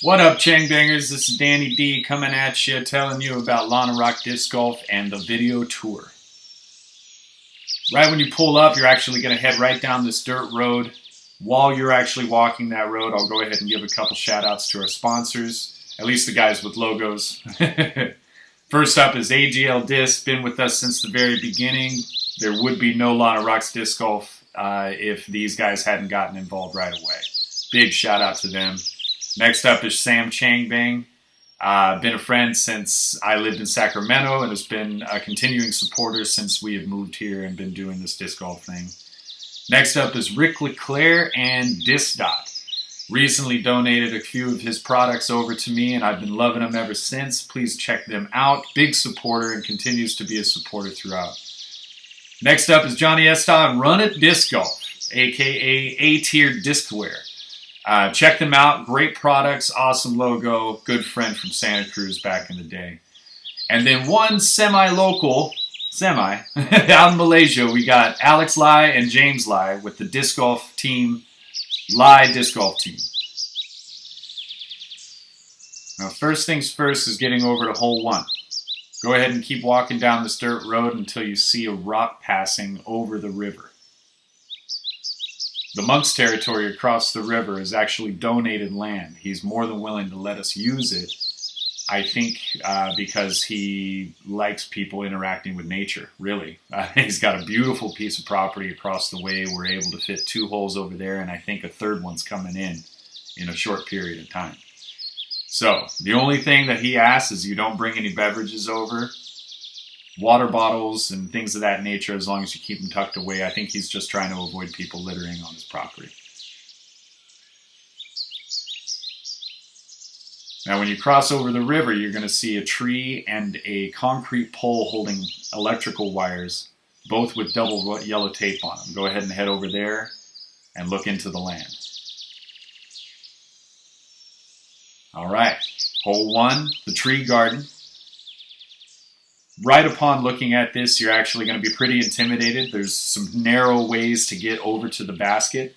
What up, Chang Bangers? This is Danny D coming at you, telling you about Lanna Rock Disc Golf and the video tour. Right when you pull up, you're actually going to head right down this dirt road. While you're actually walking that road, I'll go ahead and give a couple shout outs to our sponsors, at least the guys with logos. First up is AGL Disc, been with us since the very beginning. There would be no Lanna Rocks Disc Golf if these guys hadn't gotten involved right away. Big shout out to them. Next up is Sam Chang Bang. Been a friend since I lived in Sacramento and has been a continuing supporter since we have moved here and been doing this disc golf thing. Next up is Rick LeClaire and Disc Dot. Recently donated a few of his products over to me and I've been loving them ever since. Please check them out. Big supporter and continues to be a supporter throughout. Next up is Johnny Esta and Run It Disc Golf, aka A-Tier Discwear. Check them out. Great products, awesome logo, good friend from Santa Cruz back in the day. And then one semi-local, out in Malaysia, we got Alex Lai and James Lai with the disc golf team, Lai Disc Golf Team. Now, first things first is getting over to hole 1. Go ahead and keep walking down this dirt road until you see a rock passing over the river. The monk's territory across the river is actually donated land. He's more than willing to let us use it, I think, because he likes people interacting with nature, really. He's got a beautiful piece of property across the way. We're able to fit 2 holes over there, and I think a third one's coming in a short period of time. So, the only thing that he asks is you don't bring any beverages over. Water bottles and things of that nature, as long as you keep them tucked away. I think he's just trying to avoid people littering on his property. Now, when you cross over the river, you're going to see a tree and a concrete pole holding electrical wires, both with double yellow tape on them. Go ahead and head over there and look into the land. All right, hole 1, the tree garden. Right upon looking at this, you're actually going to be pretty intimidated. There's some narrow ways to get over to the basket.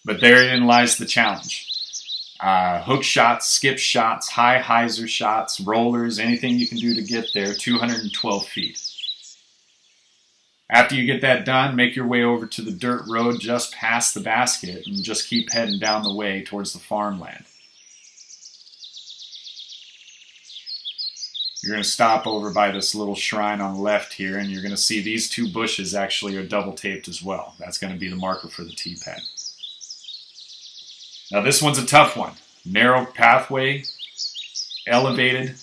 But therein lies the challenge. Hook shots, skip shots, high hyzer shots, rollers, anything you can do to get there, 212 feet. After you get that done, make your way over to the dirt road just past the basket and just keep heading down the way towards the farmland. You're going to stop over by this little shrine on the left here, and you're going to see these 2 bushes actually are double taped as well. That's going to be the marker for the tee pad. Now this one's a tough one. Narrow pathway, elevated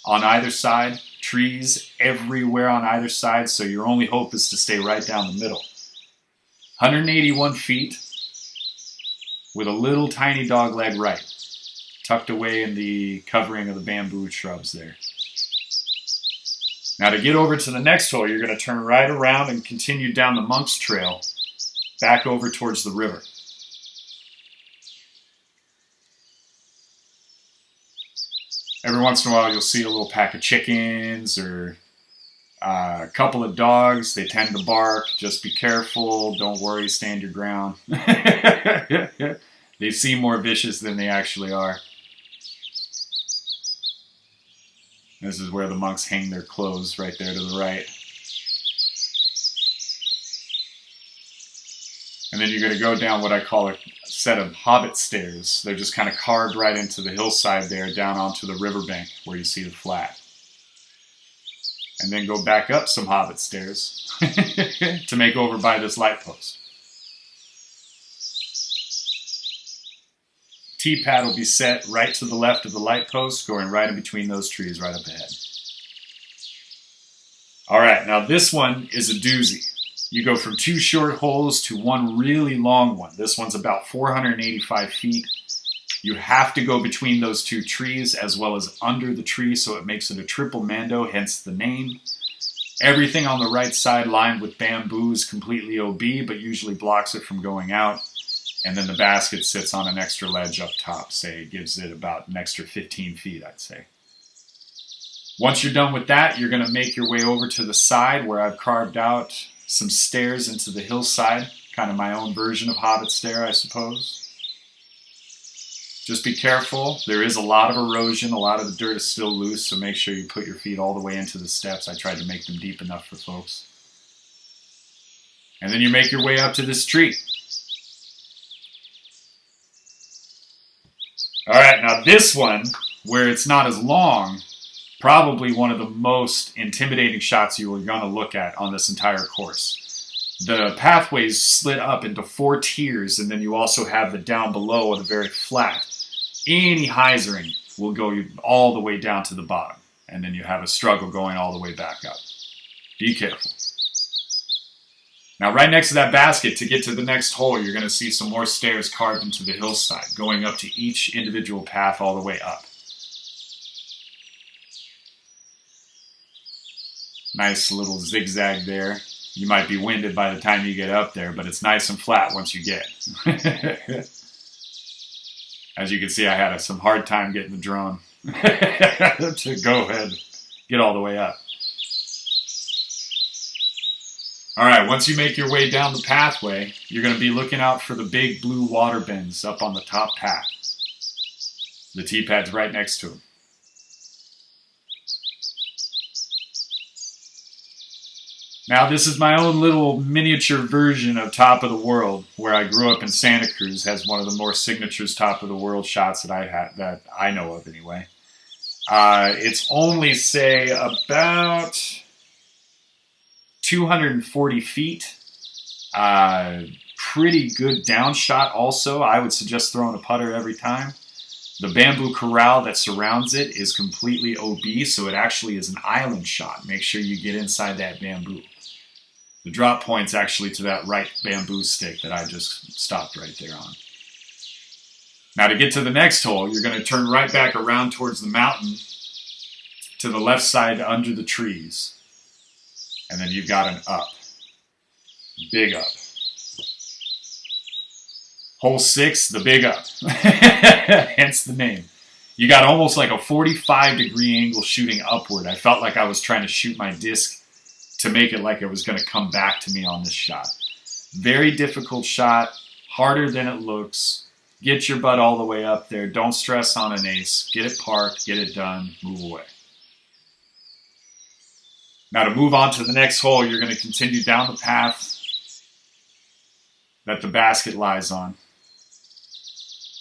on either side, trees everywhere on either side, so your only hope is to stay right down the middle. 181 feet with a little tiny dog leg right, tucked away in the covering of the bamboo shrubs there. Now to get over to the next hole, you're going to turn right around and continue down the Monk's Trail, back over towards the river. Every once in a while you'll see a little pack of chickens or a couple of dogs. They tend to bark. Just be careful. Don't worry. Stand your ground. They seem more vicious than they actually are. This is where the monks hang their clothes, right there to the right. And then you're going to go down what I call a set of hobbit stairs. They're just kind of carved right into the hillside there, down onto the riverbank where you see the flat. And then go back up some hobbit stairs to make over by this light post. Tee pad will be set right to the left of the light post, going right in between those trees right up ahead. All right, now this one is a doozy. You go from 2 short holes to 1 really long one. This one's about 485 feet. You have to go between those 2 trees as well as under the tree, so it makes it a triple mando, hence the name. Everything on the right side lined with bamboo is completely OB, but usually blocks it from going out. And then the basket sits on an extra ledge up top, say it gives it about an extra 15 feet, I'd say. Once you're done with that, you're going to make your way over to the side where I've carved out some stairs into the hillside, kind of my own version of Hobbit stair, I suppose. Just be careful. There is a lot of erosion. A lot of the dirt is still loose, so make sure you put your feet all the way into the steps. I tried to make them deep enough for folks. And then you make your way up to this tree. All right, now this one, where it's not as long, probably one of the most intimidating shots you are going to look at on this entire course. The pathway's split up into 4 tiers, and then you also have the down below or the very flat. Any hyzering will go all the way down to the bottom, and then you have a struggle going all the way back up. Be careful. Now, right next to that basket, to get to the next hole, you're going to see some more stairs carved into the hillside, going up to each individual path all the way up. Nice little zigzag there. You might be winded by the time you get up there, but it's nice and flat once you get. As you can see, I had some hard time getting the drone to go ahead and get all the way up. All right, once you make your way down the pathway, you're going to be looking out for the big blue water bins up on the top path. The T-pad's right next to them. Now, this is my own little miniature version of Top of the World, where I grew up in Santa Cruz. Has one of the more signatures Top of the World shots that I know of anyway. It's only, say, about 240 feet. Pretty good down shot also. I would suggest throwing a putter every time. The bamboo corral that surrounds it is completely OB, so it actually is an island shot. Make sure you get inside that bamboo. The drop point's actually to that right bamboo stick that I just stopped right there on. Now to get to the next hole, you're going to turn right back around towards the mountain to the left side under the trees. And then you've got an up. Big up. Hole 6, the big up. Hence the name. You got almost like a 45-degree angle shooting upward. I felt like I was trying to shoot my disc to make it like it was going to come back to me on this shot. Very difficult shot, harder than it looks. Get your butt all the way up there. Don't stress on an ace. Get it parked, get it done, move away. Now to move on to the next hole, you're going to continue down the path that the basket lies on.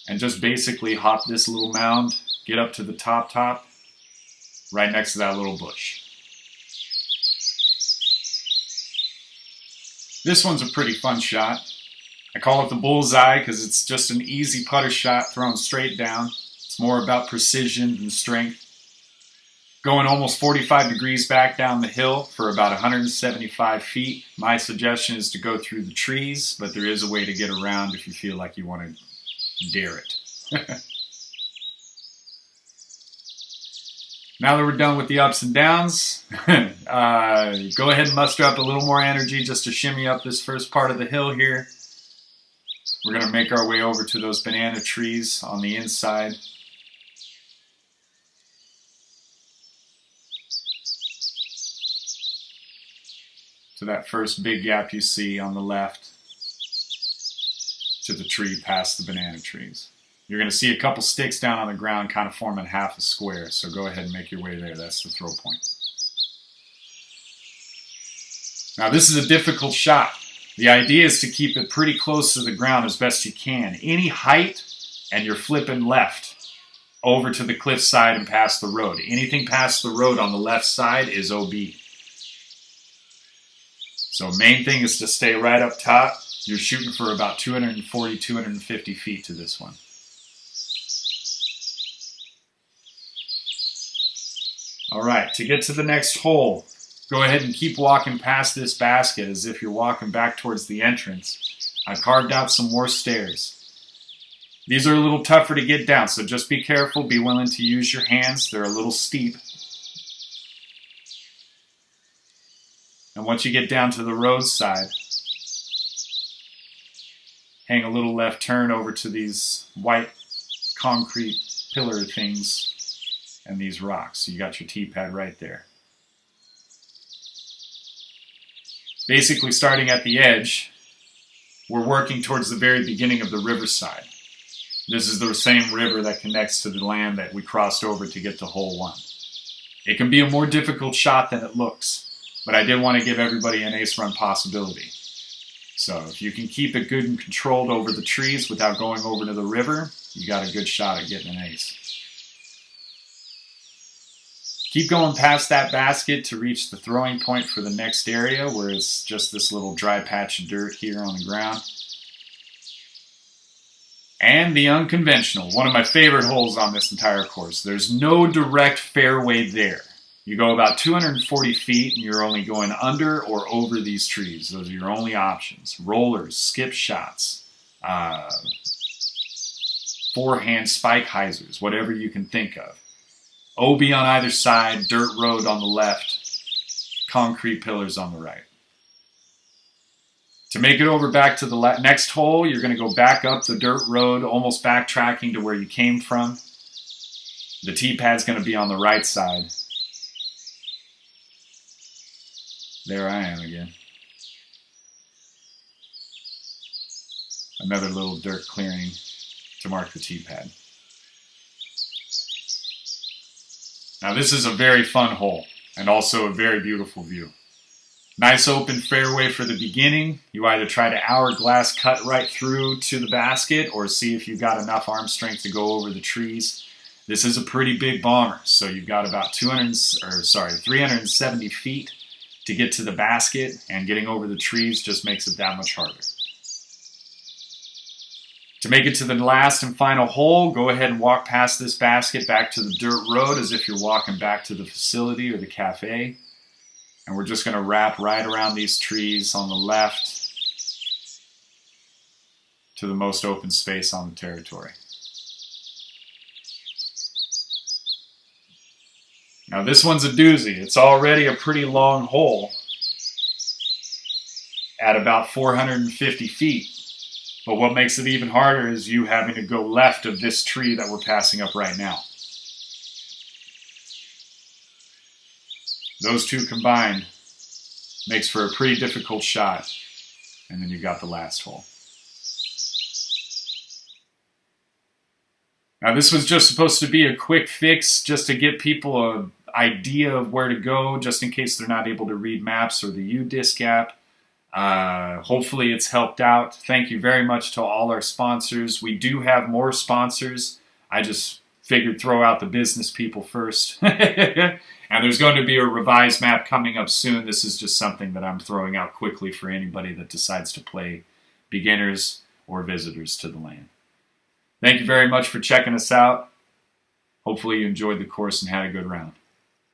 And just basically hop this little mound, get up to the top, right next to that little bush. This one's a pretty fun shot. I call it the bullseye because it's just an easy putter shot thrown straight down. It's more about precision and strength. Going almost 45 degrees back down the hill for about 175 feet. My suggestion is to go through the trees, but there is a way to get around if you feel like you want to dare it. Now that we're done with the ups and downs, go ahead and muster up a little more energy just to shimmy up this first part of the hill here. We're going to make our way over to those banana trees on the inside. To that first big gap you see on the left, to the tree past the banana trees. You're going to see a couple sticks down on the ground kind of forming half a square, so go ahead and make your way there. That's the throw point. Now this is a difficult shot. The idea is to keep it pretty close to the ground as best you can. Any height and you're flipping left over to the cliff side and past the road. Anything past the road on the left side is OB. So main thing is to stay right up top. You're shooting for about 240, 250 feet to this one. All right, to get to the next hole, go ahead and keep walking past this basket as if you're walking back towards the entrance. I've carved out some more stairs. These are a little tougher to get down, so just be careful. Be willing to use your hands. They're a little steep. And once you get down to the roadside, hang a little left turn over to these white concrete pillar things and these rocks. So you got your T-pad right there. Basically starting at the edge, we're working towards the very beginning of the riverside. This is the same river that connects to the land that we crossed over to get to hole 1. It can be a more difficult shot than it looks, but I did want to give everybody an ace run possibility. So if you can keep it good and controlled over the trees without going over to the river, you got a good shot at getting an ace. Keep going past that basket to reach the throwing point for the next area, where it's just this little dry patch of dirt here on the ground. And the unconventional, one of my favorite holes on this entire course. There's no direct fairway there. You go about 240 feet and you're only going under or over these trees. Those are your only options. Rollers, skip shots, forehand spike hyzers, whatever you can think of. OB on either side, dirt road on the left, concrete pillars on the right. To make it over back to the next hole, you're going to go back up the dirt road, almost backtracking to where you came from. The tee pad's going to be on the right side. There I am again. Another little dirt clearing to mark the tee pad. Now this is a very fun hole and also a very beautiful view. Nice open fairway for the beginning. You either try to hourglass cut right through to the basket or see if you've got enough arm strength to go over the trees. This is a pretty big bomber, so you've got about 370 feet to get to the basket, and getting over the trees just makes it that much harder. To make it to the last and final hole, go ahead and walk past this basket back to the dirt road as if you're walking back to the facility or the cafe. And we're just going to wrap right around these trees on the left to the most open space on the territory. Now this one's a doozy. It's already a pretty long hole at about 450 feet. But what makes it even harder is you having to go left of this tree that we're passing up right now. Those two combined makes for a pretty difficult shot. And then you got the last hole. Now this was just supposed to be a quick fix just to get people an idea of where to go, just in case they're not able to read maps or the U-Disc app. Hopefully it's helped out. Thank you very much to all our sponsors. We do have more sponsors. I just figured throw out the business people first. And there's going to be a revised map coming up soon. This is just something that I'm throwing out quickly for anybody that decides to play beginners or visitors to the land. Thank you very much for checking us out. Hopefully you enjoyed the course and had a good round.